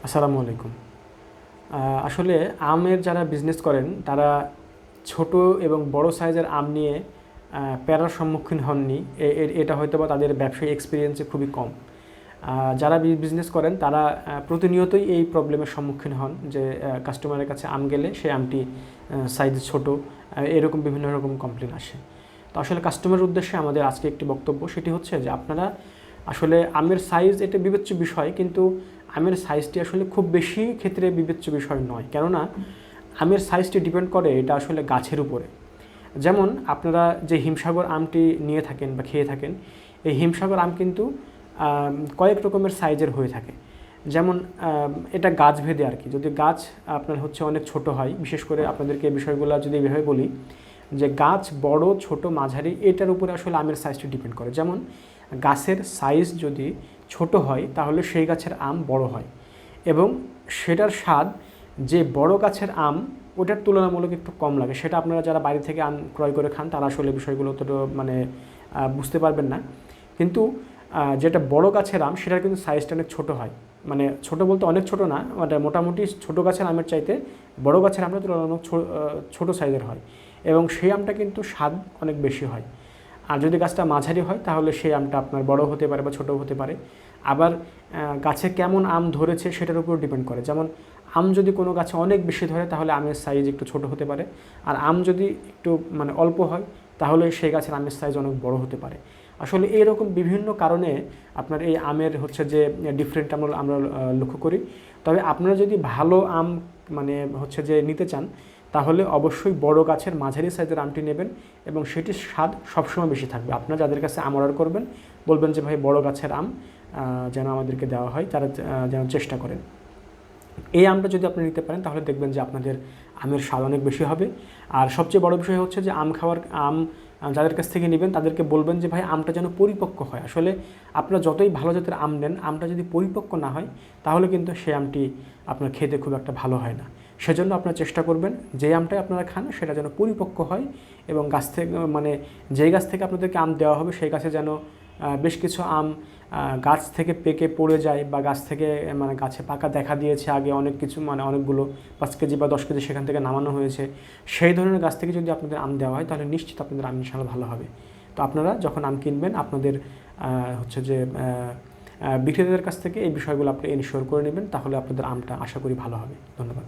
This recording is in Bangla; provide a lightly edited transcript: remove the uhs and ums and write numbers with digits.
আসসালামু আলাইকুম। আসলে আমের যারা বিজনেস করেন তারা ছোট এবং বড় সাইজের আম নিয়ে প্যারার সম্মুখীন হননি। এটা হয়তোবা তাদের ব্যবসায়িক এক্সপিরিয়েন্সে খুবই কম। যারা বিজনেস করেন তারা প্রতিনিয়তই এই প্রবলেমের সম্মুখীন হন যে কাস্টমারের কাছে আম গেলে সেই আমটি সাইজ ছোট, এরকম বিভিন্ন রকম কমপ্লেন আসে। তো আসলে কাস্টমারের উদ্দেশ্যে আমাদের আজকে একটি বক্তব্য, সেটি হচ্ছে যে আপনারা আসলে আমের সাইজ এটা বিবেচ্য বিষয়, কিন্তু আমের সাইজটি আসলে খুব বেশি ক্ষেত্রে বিবেচ্য বিষয় নয়। কেননা আমের সাইজটি ডিপেন্ড করে এটা আসলে গাছের উপরে। যেমন আপনারা যে হিমসাগর আমটি নিয়ে থাকেন বা খেয়ে থাকেন, এই হিমসাগর আম কিন্তু কয়েক রকমের সাইজের হয়ে থাকে। যেমন এটা গাছ ভেদে আর কি। যদি গাছ আপনার হচ্ছে অনেক ছোট হয়, বিশেষ করে আপনাদেরকে এই বিষয়গুলো যদি এভাবে বলি যে গাছ বড়, ছোট, মাঝারি, এটার উপরে আসলে আমের সাইজটি ডিপেন্ড করে। যেমন গাছের সাইজ যদি ছোট হয় তাহলে সেই গাছের আম বড় হয় এবং সেটার স্বাদ যে বড় গাছের আম ওটার তুলনামূলক একটু কম লাগে। সেটা আপনারা যারা বাইরে থেকে আম ক্রয় করে খান তারা আসলে বিষয়গুলো তো মানে বুঝতে পারবেন না। কিন্তু যেটা বড় গাছের আম সেটার কিন্তু সাইজটা অনেক ছোটো হয়। মানে ছোট বলতে অনেক ছোট না, মানে মোটামুটি ছোটো গাছের আমের চাইতে বড় গাছের আমটা তুলনামূলক ছোটো সাইজের হয় এবং সেই আমটা কিন্তু স্বাদ অনেক বেশি হয়। আর যদি গাছটা মাঝারি হয় তাহলে সেই আমটা আপনার বড় হতে পারে বা ছোটো হতে পারে। আবার গাছে কেমন আম ধরেছে সেটার উপর ডিপেন্ড করে। যেমন আম যদি কোনো গাছে অনেক বেশি ধরে তাহলে আমের সাইজ একটু ছোট হতে পারে, আর আম যদি একটু মানে অল্প হয় তাহলে সেই গাছের আমের সাইজ অনেক বড় হতে পারে। আসলে এইরকম বিভিন্ন কারণে আপনার এই আমের হচ্ছে যে ডিফারেন্ট আমরা লক্ষ্য করি। তবে আপনারা যদি ভালো আম মানে হচ্ছে যে নিতে চান তাহলে অবশ্যই বড় গাছের মাঝারি সাইজের আমটি নেবেন এবং সেটির স্বাদ সবসময় বেশি থাকবে। আপনারা যাদের কাছে আম অর্ডার করবেন বলবেন যে ভাই বড় গাছের আম যেন আমাদেরকে দেওয়া হয়, তারা যেন চেষ্টা করেন। এই আমটা যদি আপনি নিতে পারেন তাহলে দেখবেন যে আপনাদের আমের স্বাদ অনেক বেশি হবে। আর সবচেয়ে বড় বিষয় হচ্ছে যে আম যাদের কাছ থেকে নেবেন তাদেরকে বলবেন যে ভাই আমটা যেন পরিপক্ক হয়। আসলে আপনারা যতই ভালো জাতের আম নেন, আমটা যদি পরিপক্ক না হয় তাহলে কিন্তু সেই আমটি আপনার খেতে খুব একটা ভালো হয় না। সেজন্য আপনারা চেষ্টা করবেন যে আমটাই আপনারা খান সেটা যেন পরিপক্ক হয় এবং গাছ থেকে মানে যেই গাছ থেকে আপনাদেরকে আম দেওয়া হবে সেই গাছে যেন বেশ কিছু আম গাছ থেকে পেকে পড়ে যায় বা গাছ থেকে মানে গাছে পাকা দেখা দিয়েছে আগে অনেক কিছু, মানে অনেকগুলো 5 কেজি বা 10 কেজি সেখান থেকে নামানো হয়েছে। সেই ধরনের গাছ থেকে যদি আপনাদের আম দেওয়া হয় তাহলে নিশ্চিত আপনাদের আম ইনশাআল্লাহ ভালো হবে। তো আপনারা যখন আম কিনবেন আপনাদের হচ্ছে যে বিক্রেতাদের কাছ থেকে এই বিষয়গুলো আপনি এনশিওর করে নেবেন, তাহলে আপনাদের আমটা আশা করি ভালো হবে। ধন্যবাদ।